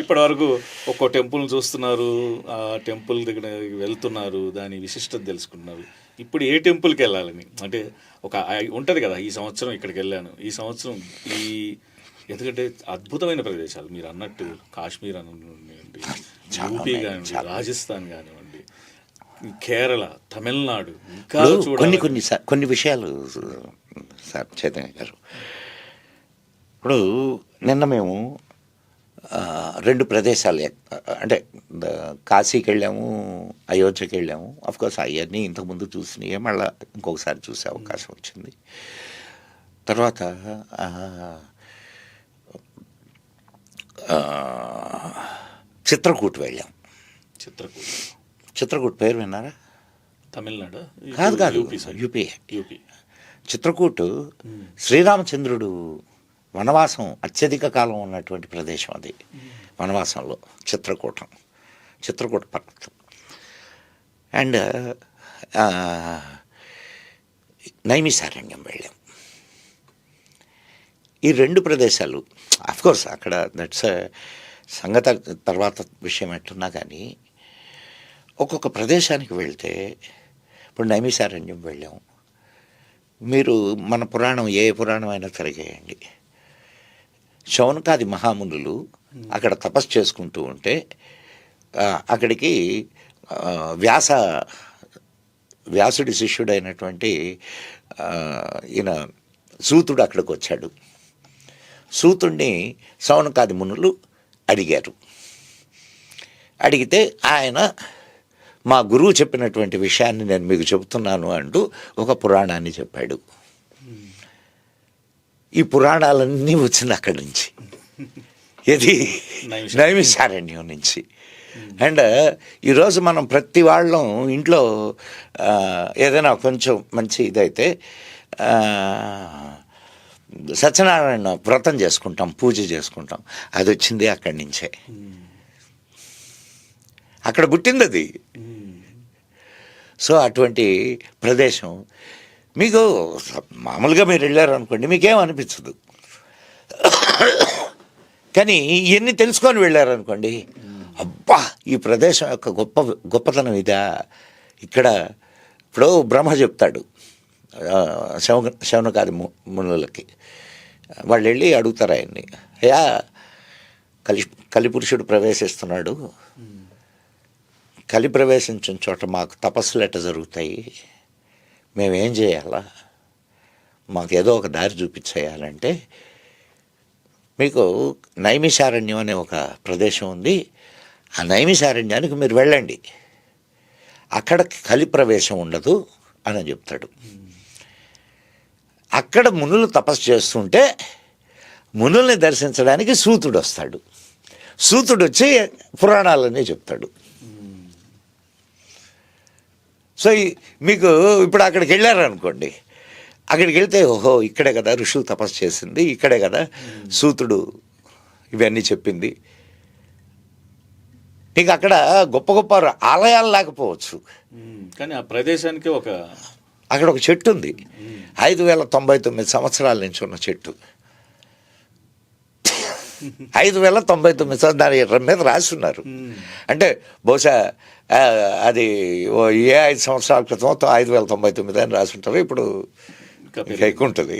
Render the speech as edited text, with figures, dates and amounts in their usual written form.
ఇప్పటి వరకు ఒక్కో టెంపుల్ చూస్తున్నారు, ఆ టెంపుల్ దగ్గర వెళ్తున్నారు, దాని విశిష్టత తెలుసుకుంటున్నారు. ఇప్పుడు ఏ టెంపుల్కి వెళ్ళాలని అంటే ఒక ఉంటుంది కదా, ఈ సంవత్సరం ఇక్కడికి వెళ్ళాను, ఈ సంవత్సరం ఈ ఎందుకంటే అద్భుతమైన ప్రదేశాలు మీరు అన్నట్టు కాశ్మీర్ అనివ్వండి, యూపీ కానివ్వండి, రాజస్థాన్ కానివ్వండి, కేరళ, తమిళనాడు, ఇంకా కొన్ని విషయాలు సార్ చైతన్య గారు. ఇప్పుడు నిన్న మేము 2 ప్రదేశాలు అంటే కాశీకి వెళ్ళాము, అయోధ్యకి వెళ్ళాము. అఫ్కోర్స్ అవన్నీ ఇంతకుముందు చూసినాయి, మళ్ళీ ఇంకొకసారి చూసే అవకాశం వచ్చింది. తర్వాత చిత్రకూట్ వెళ్ళాం. చిత్రకూట్ పేరు విన్నారా? తమిళనాడు కాదు, యూపీ. చిత్రకూట్ శ్రీరామచంద్రుడు వనవాసం అత్యధిక కాలం ఉన్నటువంటి ప్రదేశం అది. వనవాసంలో చిత్రకూట పర్వతం. అండ్ నైమిసారణ్యం వెళ్ళాం. ఈ 2 ప్రదేశాలు అఫ్కోర్స్ అక్కడ దట్స్ సంగత తర్వాత విషయం ఎట్లున్నా కానీ ఒక్కొక్క ప్రదేశానికి వెళ్తే, ఇప్పుడు నైమిసారణ్యం వెళ్ళాం. మీరు మన పురాణం ఏ పురాణం అయినా తిరిగేయండి, శౌనకాది మహామునులు అక్కడ తపస్సు చేసుకుంటూ ఉంటే అక్కడికి వ్యాసుడి శిష్యుడైనటువంటి ఈయన సూతుడు అక్కడికి వచ్చాడు. సూతుడిని శౌనకాది మునులు అడిగితే ఆయన మా గురువు చెప్పినటువంటి విషయాన్ని నేను మీకు చెబుతున్నాను అంటూ ఒక పురాణాన్ని చెప్పాడు. ఈ పురాణాలన్నీ వచ్చింది అక్కడి నుంచి, ఇది నైమిసారణ్యం నుంచి. అండ్ ఈరోజు మనం ప్రతి వాళ్ళం ఇంట్లో ఏదైనా కొంచెం మంచి ఇదైతే సత్యనారాయణ వ్రతం చేసుకుంటాం, పూజ చేసుకుంటాం. అది వచ్చింది అక్కడి నుంచే, అక్కడ పుట్టింది అది. సో అటువంటి ప్రదేశం మీకు మామూలుగా మీరు వెళ్ళారు అనుకోండి, మీకేం అనిపించదు. కానీ ఇవన్నీ తెలుసుకొని వెళ్ళారనుకోండి, అబ్బా ఈ ప్రదేశం యొక్క గొప్పతనం ఇదా. ఇక్కడ ఇప్పుడు బ్రహ్మ చెప్తాడు శౌనకాది మునులకి, వాళ్ళు వెళ్ళి అడుగుతారు ఆయన్ని, అయ్యా కలిపురుషుడు ప్రవేశిస్తున్నాడు, కలి ప్రవేశించిన చోట మాకు తపస్సులు ఎట్ట జరుగుతాయి, మేమేం చేయాలా, మాకు ఏదో ఒక దారి చూపించేయాలంటే, మీకు నైమిసారణ్యం అనే ఒక ప్రదేశం ఉంది, ఆ నైమిసారణ్యానికి మీరు వెళ్ళండి, అక్కడ కలి ప్రవేశం ఉండదు అని చెప్తాడు. అక్కడ మునులు తపస్సు చేస్తుంటే మునుల్ని దర్శించడానికి సూతుడు వస్తాడు. సూతుడు వచ్చి పురాణాలన్నీ చెప్తాడు. సో మీకు ఇప్పుడు అక్కడికి వెళ్ళారనుకోండి, అక్కడికి వెళ్తే ఓహో ఇక్కడే కదా ఋషులు తపస్సు చేసింది, ఇక్కడే కదా సూతుడు ఇవన్నీ చెప్పింది. నీకు అక్కడ గొప్ప గొప్ప ఆలయాలు లేకపోవచ్చు, కానీ ఆ ప్రదేశానికి అక్కడ ఒక చెట్టు ఉంది, 5099 సంవత్సరాల నుంచి ఉన్న చెట్టు. 5099 దాని మీద రాస్తున్నారు. అంటే బహుశా అది ఏ 5 సంవత్సరాల క్రితం 5099 అని రాసుంటారు, ఇప్పుడు ఎక్కువ ఉంటుంది.